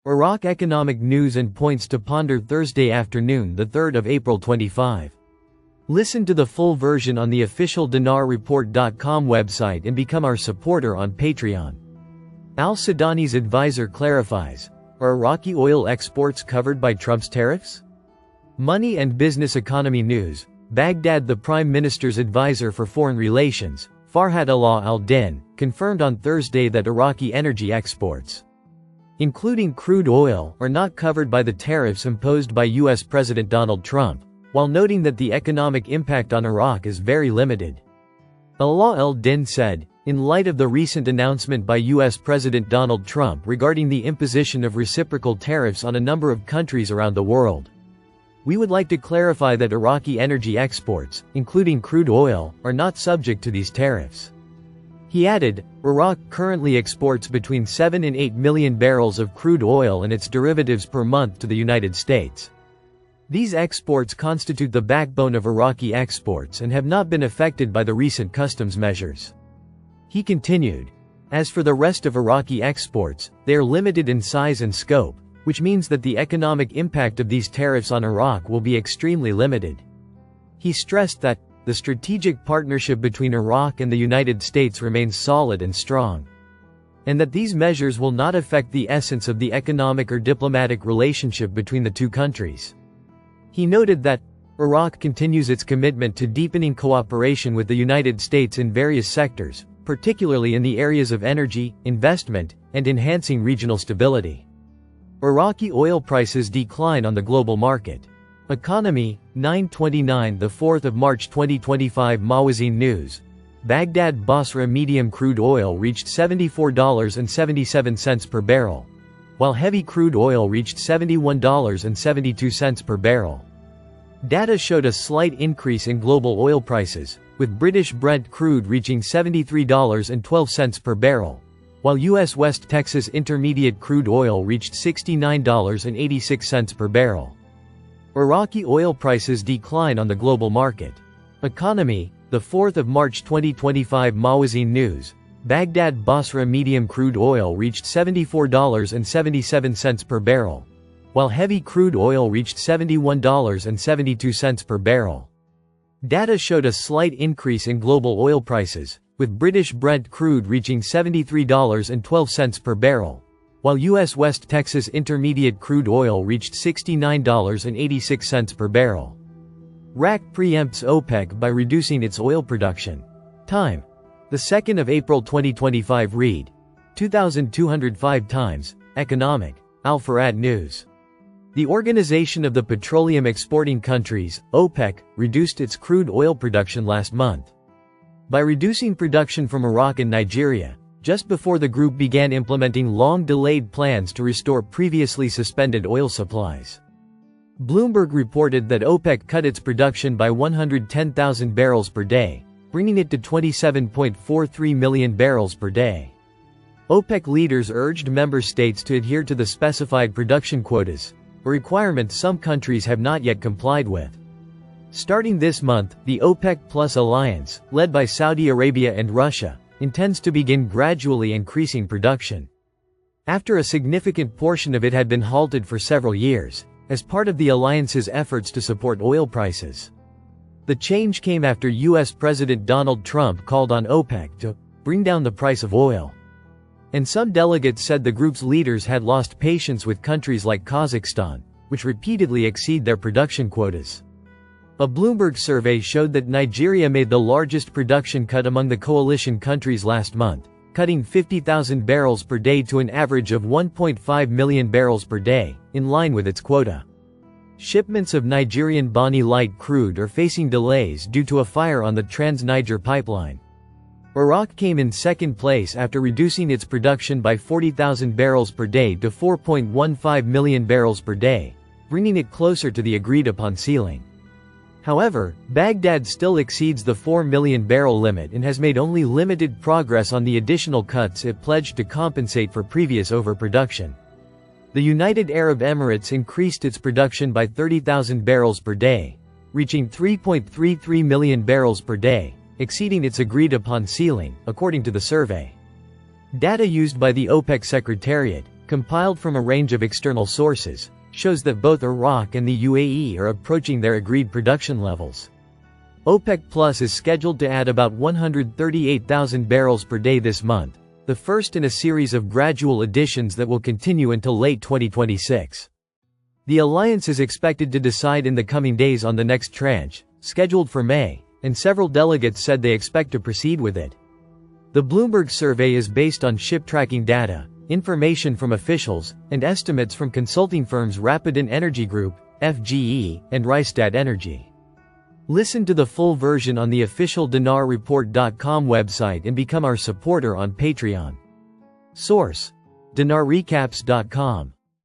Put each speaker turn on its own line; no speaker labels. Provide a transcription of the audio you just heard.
Iraq economic news and points to ponder Thursday afternoon, the 3rd of April 25. Listen to the full version on the official dinarreport.com website and become our supporter on Patreon. Al-Sudani's advisor clarifies, are Iraqi oil exports covered by Trump's tariffs? Money and Business Economy News. Baghdad. The Prime Minister's advisor for Foreign Relations, Farhat Allah al-Din, confirmed on Thursday that Iraqi energy exports, including crude oil, are not covered by the tariffs imposed by U.S. President Donald Trump, while noting that the economic impact on Iraq is very limited. Allah al-Din said, in light of the recent announcement by U.S. President Donald Trump regarding the imposition of reciprocal tariffs on a number of countries around the world, we would like to clarify that Iraqi energy exports, including crude oil, are not subject to these tariffs. He added, Iraq currently exports between 7 and 8 million barrels of crude oil and its derivatives per month to the United States. These exports constitute the backbone of Iraqi exports and have not been affected by the recent customs measures. He continued, as for the rest of Iraqi exports, they are limited in size and scope, which means that the economic impact of these tariffs on Iraq will be extremely limited. He stressed that the strategic partnership between Iraq and the United States remains solid and strong, and that these measures will not affect the essence of the economic or diplomatic relationship between the two countries. He noted that Iraq continues its commitment to deepening cooperation with the United States in various sectors, particularly in the areas of energy, investment, and enhancing regional stability. Iraqi oil prices decline on the global market. Economy, 9/29 the 4th of March 2025. Mawazin News. Baghdad Basra medium crude oil reached $74.77 per barrel, while heavy crude oil reached $71.72 per barrel. Data showed a slight increase in global oil prices, with British Brent crude reaching $73.12 per barrel, while U.S. West Texas Intermediate crude oil reached $69.86 per barrel. Iraqi oil prices decline on the global market. Economy, the 4th of March 2025. Mawazin News. Baghdad Basra medium crude oil reached $74.77 per barrel, while heavy crude oil reached $71.72 per barrel. Data showed a slight increase in global oil prices, with British Brent crude reaching $73.12 per barrel, while U.S. West Texas Intermediate crude oil reached $69.86 per barrel. Iraq preempts OPEC by reducing its oil production. Time: the 2nd of April 2025. Read 2205 times. Economic. Al-Farad News. The Organization of the Petroleum Exporting Countries, OPEC, reduced its crude oil production last month. By reducing production from Iraq and Nigeria, just before the group began implementing long-delayed plans to restore previously suspended oil supplies. Bloomberg reported that OPEC cut its production by 110,000 barrels per day, bringing it to 27.43 million barrels per day. OPEC leaders urged member states to adhere to the specified production quotas, a requirement some countries have not yet complied with. Starting this month, the OPEC Plus alliance, led by Saudi Arabia and Russia, intends to begin gradually increasing production, after a significant portion of it had been halted for several years, as part of the alliance's efforts to support oil prices. The change came after U.S. President Donald Trump called on OPEC to bring down the price of oil. And some delegates said the group's leaders had lost patience with countries like Kazakhstan, which repeatedly exceed their production quotas. A Bloomberg survey showed that Nigeria made the largest production cut among the coalition countries last month, cutting 50,000 barrels per day to an average of 1.5 million barrels per day, in line with its quota. Shipments of Nigerian Bonny light crude are facing delays due to a fire on the Trans-Niger pipeline. Iraq came in second place after reducing its production by 40,000 barrels per day to 4.15 million barrels per day, bringing it closer to the agreed-upon ceiling. However, Baghdad still exceeds the 4 million barrel limit and has made only limited progress on the additional cuts it pledged to compensate for previous overproduction. The United Arab Emirates increased its production by 30,000 barrels per day, reaching 3.33 million barrels per day, exceeding its agreed-upon ceiling, according to the survey. Data used by the OPEC Secretariat, compiled from a range of external sources, shows that both Iraq and the UAE are approaching their agreed production levels. OPEC Plus is scheduled to add about 138,000 barrels per day this month, the first in a series of gradual additions that will continue until late 2026. The alliance is expected to decide in the coming days on the next tranche, scheduled for May, and several delegates said they expect to proceed with it. The Bloomberg survey is based on ship tracking data, information from officials, and estimates from consulting firms Rapidin Energy Group, FGE, and Rystad Energy. Listen to the full version on the official dinarreport.com website and become our supporter on Patreon. Source: dinarrecaps.com